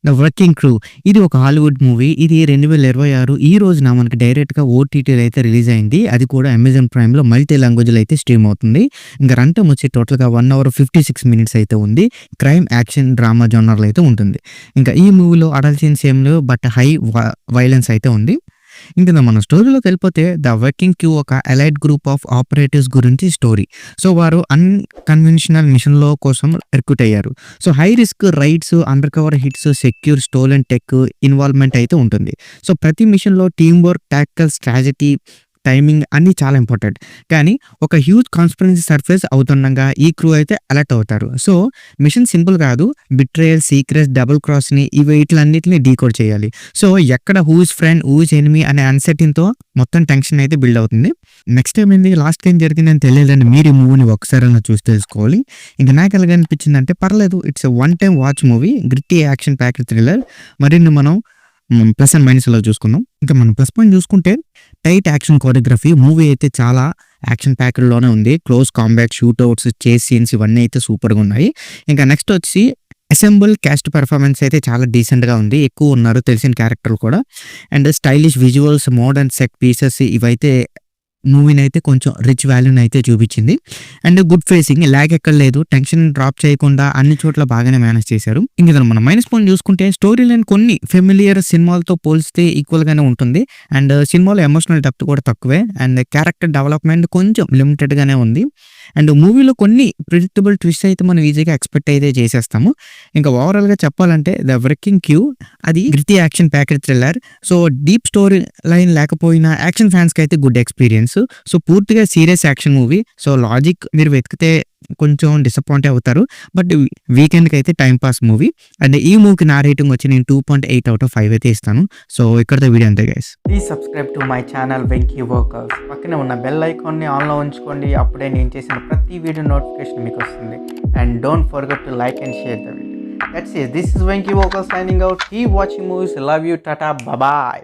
'The working crew' ఇది ఒక Hollywood movie. ఇది 2026 ఈ రోజున మనకి డైరెక్ట్‌గా ఓటీటీలో అయితే రిలీజ్ అయింది. అది కూడా అమెజాన్ ప్రైమ్‌లో మల్టీ లాంగ్వేజ్‌లో అయితే స్ట్రీమ్ అవుతుంది. ఇంక రన్ టైమ్ వచ్చి టోటల్‌గా 1 అవర్ 56 మినిట్స్ అయితే ఉంది. క్రైమ్, యాక్షన్, డ్రామా జోనర్‌లో అయితే ఉంటుంది. ఇంకా ఈ మూవీలో అడల్ట్ సీన్స్ ఏం లేవు. బట్ హై వయలెన్స్ అయితే ఉంది. ఇంక మనం స్టోరీలోకెళ్ళిపోతే 'ద వర్కింగ్ క్రూ' ఒక ఎలైట్ గ్రూప్ ఆఫ్ ఆపరేటివ్స్ గురించి స్టోరీ. సో, వారు అన్‌కన్వెన్షనల్ మిషన్‌లో కోసం రిక్రూట్ అయ్యారు. So, high risk rides, under cover hits, secure stolen tech involvement అయితే ఉంటుంది. సో, ప్రతి మిషన్‌లో team work, tactical strategy, timing అన్నీ చాలా ఇంపార్టెంట్. కానీ ఒక హ్యూజ్ కాన్స్పిరెన్సీ సర్ఫేస్ అవుతుండగా ఈ క్రూ అయితే అలర్ట్ అవుతారు. సో, మిషన్ సింపుల్ కాదు. బిట్రేయల్, సీక్రెట్స్, డబుల్ క్రాస్‌ని వీటిలన్నిటిని డీకోడ్ చేయాలి. సో, ఎక్కడ who is friend, who is enemy అనే అన్‌సర్టెన్‌తో మొత్తం టెన్షన్ అయితే బిల్డ్ అవుతుంది. నెక్స్ట్ ఏమైంది, లాస్ట్ ఏం జరిగిందని తెలియాలంటే మీరు ఈ మూవీని ఒక్కసారైనా చూసి తెలుసుకోవాలి. ఇంక నాకు ఎలాగనిపించిందంటే పర్లేదు, it's a one time watch movie. Gritty action packed thriller. మరిన్ని మనం ప్లస్ అండ్ మైనస్‌లో చూసుకుందాం. ఇంకా మనం ప్లస్ పాయింట్ చూసుకుంటే టైట్ యాక్షన్ కోరియోగ్రఫీ. మూవీ అయితే చాలా యాక్షన్ ప్యాక్డ్‌లోనే ఉంది. క్లోజ్ కాంబాట్, షూట్‌ఔట్స్, చేస్ సీన్స్ ఇవన్నీ అయితే సూపర్‌గా ఉన్నాయి. ఇంకా నెక్స్ట్ వచ్చి అసెంబుల్ కాస్ట్ పెర్ఫార్మెన్స్ అయితే చాలా డీసెంట్‌గా ఉంది. ఎక్కువ ఉన్నారు తెలిసిన క్యారెక్టర్లు కూడా. And stylish visuals, modern set pieces ఇవైతే మూవీనైతే కొంచెం రిచ్ వాల్యూని అయితే చూపించింది. అండ్ గుడ్ ఫేసింగ్, ల్యాగ్ ఎక్కడ లేదు. టెన్షన్ డ్రాప్ చేయకుండా అన్ని చోట్ల బాగానే మేనేజ్ చేశారు. ఇంక మనం మైనస్ పాయింట్ చూసుకుంటే స్టోరీ లైన్ కొన్ని ఫెమిలియర్ సినిమాలతో పోలిస్తే ఈక్వల్‌గానే ఉంటుంది. అండ్ సినిమాలో ఎమోషనల్ డెప్త్ కూడా తక్కువే. అండ్ క్యారెక్టర్ డెవలప్‌మెంట్ కొంచెం లిమిటెడ్‌గానే ఉంది. అండ్ మూవీలో కొన్ని ప్రిడిక్టబుల్ ట్విస్ట్ అయితే మనం ఈజీగా ఎక్స్‌పెక్ట్ అయితే చేసేస్తాము. ఇంకా ఓవరాల్‌గా చెప్పాలంటే 'ద వర్కింగ్ క్రూ' అది gritty action packed thriller. So, deep story line లేకపోయినా యాక్షన్ ఫ్యాన్స్‌కి అయితే గుడ్ ఎక్స్‌పీరియన్స్. సో, పూర్తిగా serious action movie. So, logic మీరు వెతికితే కొంచెం డిసప్పాయింట్ అవుతారు. బట్ వీకెండ్‌కి అయితే టైమ్ పాస్ మూవీ. అండ్ ఈ మూవీకి నా రేటింగ్ వచ్చి నేను 2.8/5 అయితే ఇస్తాను. సో, ఇక్కడితో వీడియో అంతే guys. Please subscribe to my channel Venky workers. పక్కనే ఉన్న బెల్ ఐకాన్ని ఆన్లో ఉంచుకోండి. అప్పుడే నేను చేసిన ప్రతి వీడియో నోటిఫికేషన్ మీకు వస్తుంది. And don't forget to like and share the video. That's it. This is Venky Vocal signing out. Keep watching movies. Love you. Tata. Bye bye.